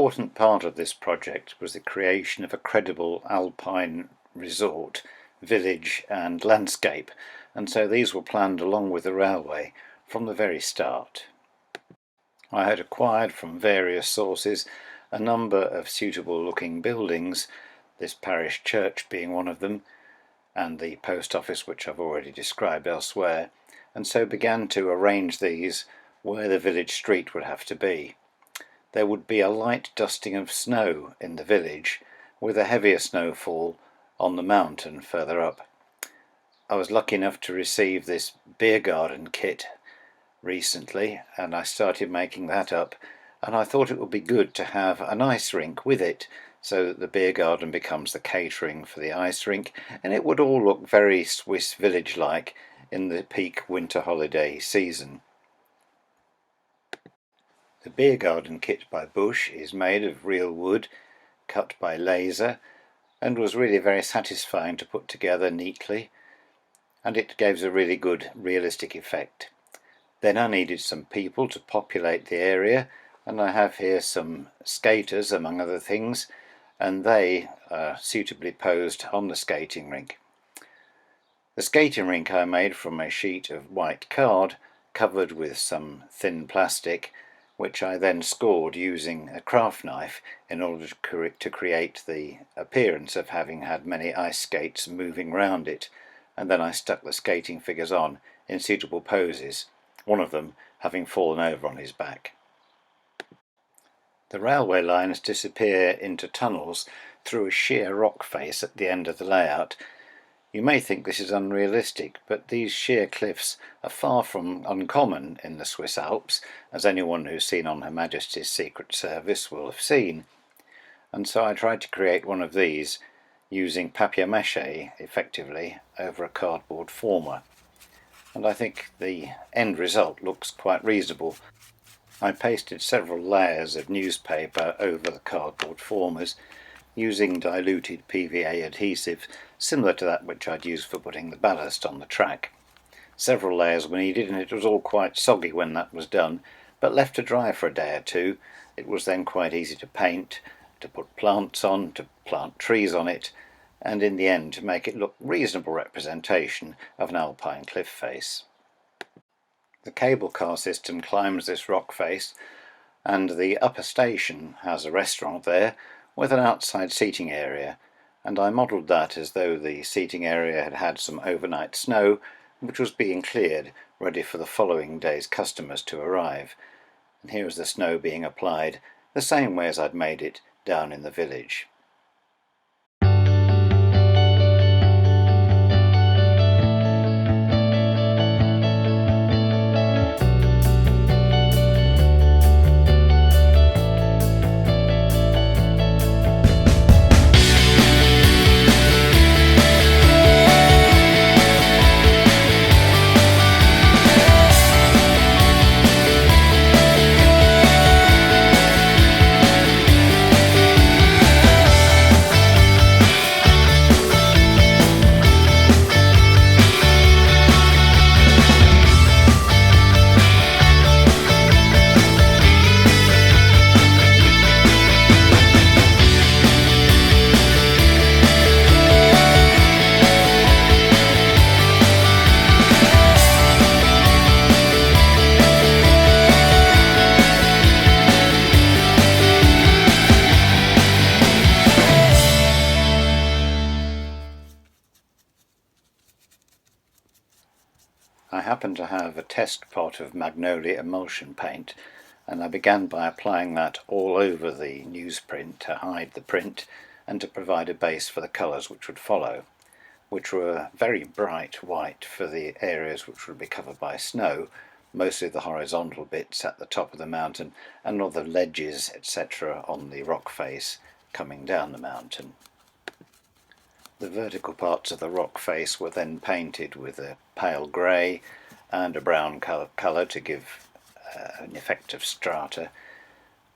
important part of this project was the creation of a credible Alpine resort, village and landscape, and so these were planned along with the railway from the very start. I had acquired from various sources a number of suitable looking buildings, this parish church being one of them, and the post office which I've already described elsewhere, and so began to arrange these where the village street would have to be. There would be a light dusting of snow in the village, with a heavier snowfall on the mountain further up. I was lucky enough to receive this beer garden kit recently, and I started making that up, and I thought it would be good to have an ice rink with it, so that the beer garden becomes the catering for the ice rink, and it would all look very Swiss village-like in the peak winter holiday season. The beer garden kit by Bush is made of real wood, cut by laser, and was really very satisfying to put together neatly, and it gives a really good realistic effect. Then I needed some people to populate the area, and I have here some skaters among other things, and they are suitably posed on the skating rink. The skating rink I made from a sheet of white card covered with some thin plastic, which I then scored using a craft knife in order to create the appearance of having had many ice skates moving round it, and then I stuck the skating figures on in suitable poses, one of them having fallen over on his back. The railway lines disappear into tunnels through a sheer rock face at the end of the layout. You may think this is unrealistic, but these sheer cliffs are far from uncommon in the Swiss Alps, as anyone who's seen on Her Majesty's Secret Service will have seen. And so I tried to create one of these using papier-mâché effectively over a cardboard former. And I think the end result looks quite reasonable. I pasted several layers of newspaper over the cardboard formers, using diluted PVA adhesive similar to that which I'd used for putting the ballast on the track. Several layers were needed, and it was all quite soggy when that was done, but left to dry for a day or two. It was then quite easy to paint, to put plants on, to plant trees on it, and in the end to make it look reasonable representation of an alpine cliff face. The cable car system climbs this rock face, and the upper station has a restaurant there with an outside seating area, and I modelled that as though the seating area had had some overnight snow, which was being cleared, ready for the following day's customers to arrive. And here is the snow being applied, the same way as I'd made it down in the village. I happened to have a test pot of magnolia emulsion paint, and I began by applying that all over the newsprint to hide the print and to provide a base for the colours which would follow, which were very bright white for the areas which would be covered by snow, mostly the horizontal bits at the top of the mountain and all the ledges, etc. on the rock face coming down the mountain. The vertical parts of the rock face were then painted with a pale grey and a brown colour to give an effect of strata,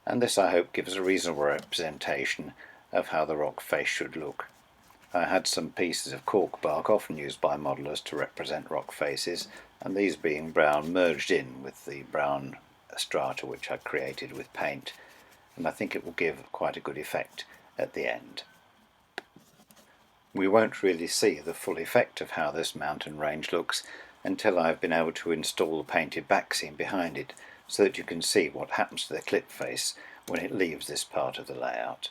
and this I hope gives a reasonable representation of how the rock face should look. I had some pieces of cork bark often used by modellers to represent rock faces, and these being brown merged in with the brown strata which I created with paint. and I think it will give quite a good effect at the end. We won't really see the full effect of how this mountain range looks until I've been able to install the painted back scene behind it, so that you can see what happens to the clip face when it leaves this part of the layout.